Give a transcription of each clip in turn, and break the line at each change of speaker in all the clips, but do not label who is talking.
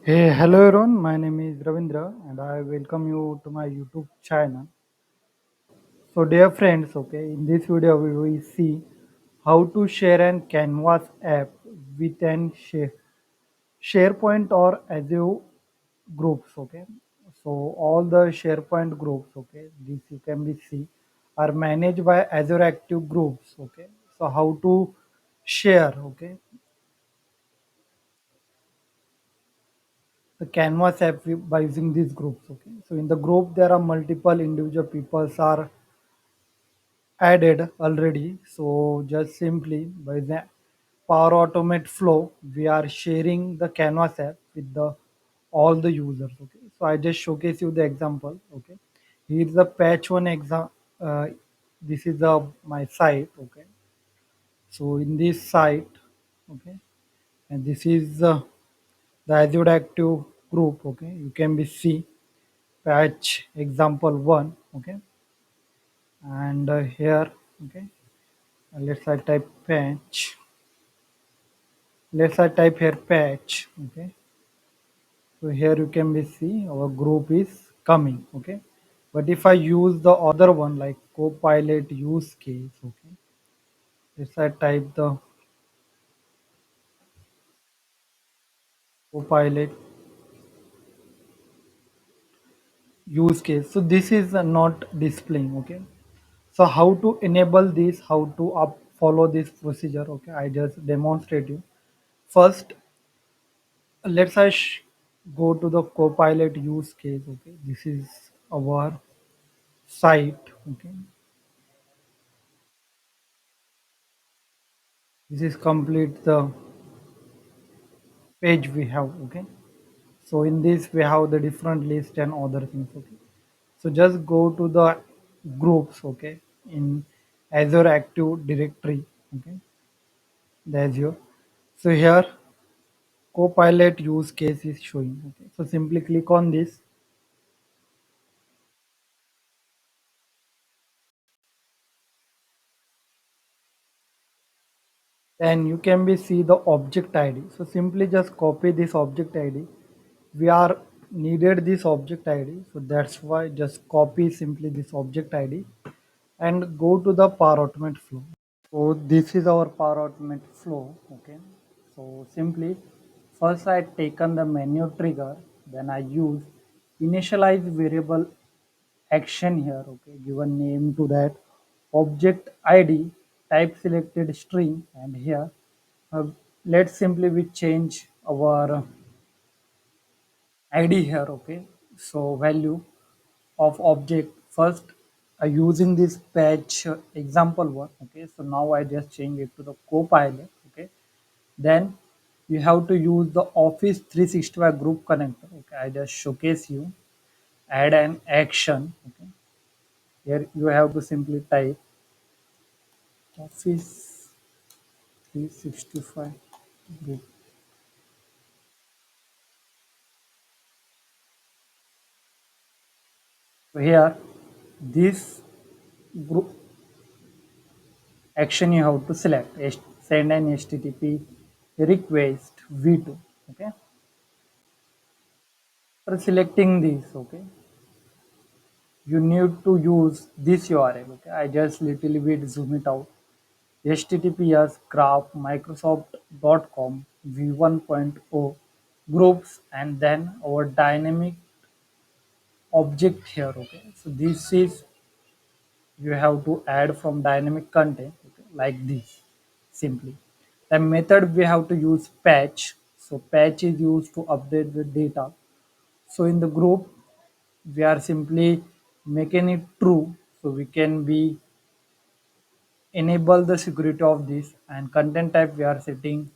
Hey, hello everyone. My name is Ravindra and I welcome you to my YouTube channel. So, dear friends, okay, in this video we will see how to share an Canvas app with an SharePoint or Azure groups. Okay, so all the SharePoint groups, okay, this you can be see are managed by Azure Active Groups. Okay, so how to share, okay, the Canvas app by using these groups. Okay, so in the group there are multiple individual peoples are added already. So just simply by the Power Automate flow, we are sharing the Canvas app with the all the users. Okay, so I just showcase you the example. Okay, here is the patch one exam. This is the my site. Okay, so in this site, okay, and this is the Azure Active group. Okay, you can be see patch example one. Okay, and here, okay, let's I type patch. Let's I type here patch. Okay, so here you can be see our group is coming. Okay, but if I use the other one like copilot use case, okay, let's I type the copilot use case. So this is not displaying. Okay, so how to enable this, how to up follow this procedure. Okay, I just demonstrate you. First, let's go to the copilot use case. Okay, this is our site. Okay, this is complete the page we have. Okay, so in this we have the different list and other things. Okay, so just go to the groups. Okay, in Azure Active Directory. Okay, the Azure. So here copilot use case is showing. Okay, so simply click on this. Then you can be see the object ID. So simply just copy this object ID. We are needed this object ID. So that's why just copy simply this object ID and go to the Power Automate flow. So this is our Power Automate flow. Okay. So simply first I taken the menu trigger, then I use initialize variable action here. Okay, given name to that object ID, type selected string, and here uh, let's simply we change our id here. Okay, so value of object first using this patch example one. Okay, so now I just change it to the copilot. Okay, then you have to use the office 365 group connector. Okay, I just showcase you add an action. Okay, here you have to simply type office 365 group. So here this group action you have to select send an http request v2. Okay, for selecting this, okay, you need to use this url. Okay, I just little bit zoom it out. https graph microsoft.com v1.0 groups and then our dynamic object here. Okay, so this is you have to add from dynamic content. Okay, like this simply. The method we have to use patch. So patch is used to update the data. So in the group we are simply making it true, so we can be enable the security of this. And content type we are setting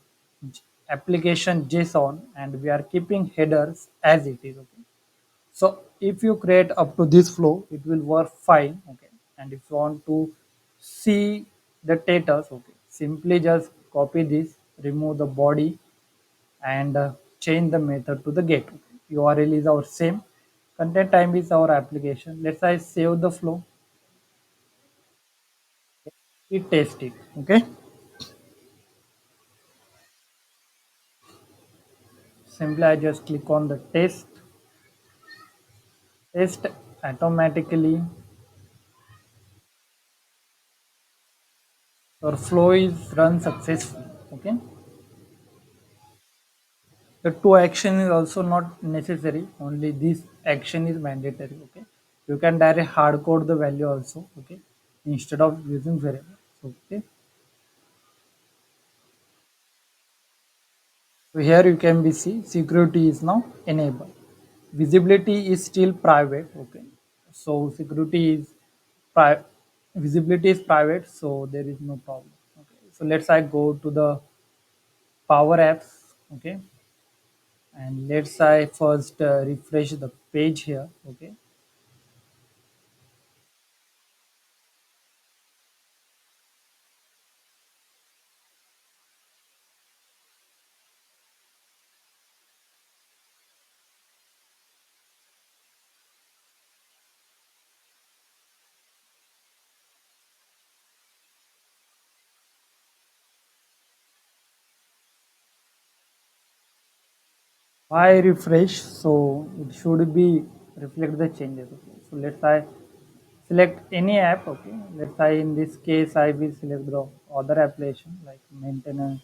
application JSON and we are keeping headers as it is. Okay, so if you create up to this flow, it will work fine. Okay, and if you want to see the status, okay, simply just copy this, remove the body, and change the method to the get. Okay. URL is our same. Content time is our application. Let's say save the flow. It test it. Okay. Simply I just click on the test automatically your flow is run successfully. Okay, the to action is also not necessary, only this action is mandatory. Okay, you can direct hard code the value also. Okay, instead of using variable. Okay, so here you can be see security is now enabled. Visibility is still private. Okay, so security is pri- visibility is private, so there is no problem. Okay, so let's I go to the power apps. Okay, and let's I first refresh the page here. Okay, I refresh, so it should be reflect the changes. Okay, so let's I select any app. Okay, let's I in this case I will select the other application like maintenance.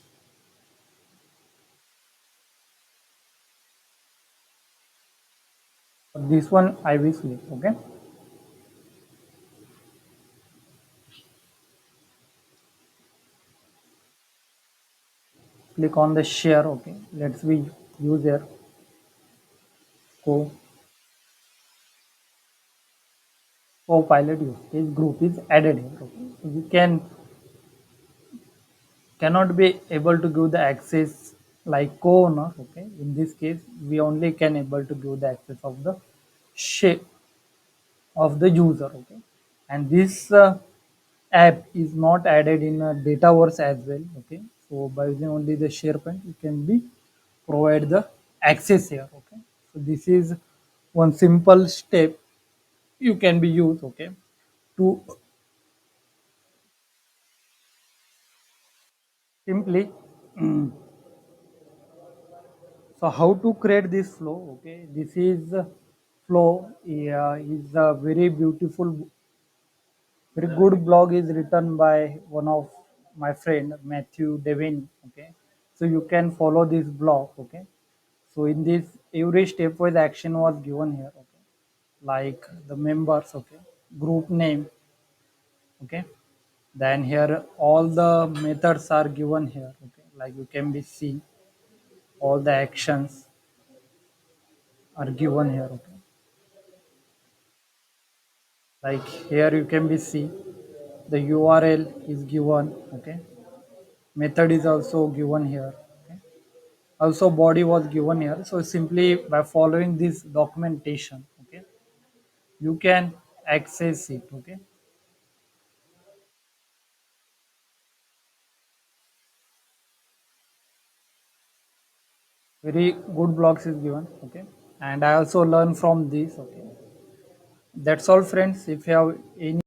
This one I will select. Okay, click on the share. Okay, let's we use here co co-pilot use case group is added here. Okay, so we cannot be able to give the access like co-owner. Okay, in this case we only can able to give the access of the share of the user. Okay, and this app is not added in Dataverse as well. Okay, so by using only the SharePoint you can be provide the access here. Okay, so this is one simple step you can be used. Okay, to simply so how to create this flow. Okay, this is flow is a very beautiful, very good blog is written by one of my friend Matthew Devin. Okay, so you can follow this blog. Okay, so in this every stepwise action was given here. Okay, like the members. Okay, group name. Okay, then here all the methods are given here. Okay, like you can be see all the actions are given here. Okay, like here you can be see the URL is given. Okay, method is also given here. Okay, also body was given here. So simply by following this documentation, okay, you can access it. Okay, very good blogs is given. Okay, and I also learn from this. Okay, that's all friends. If you have any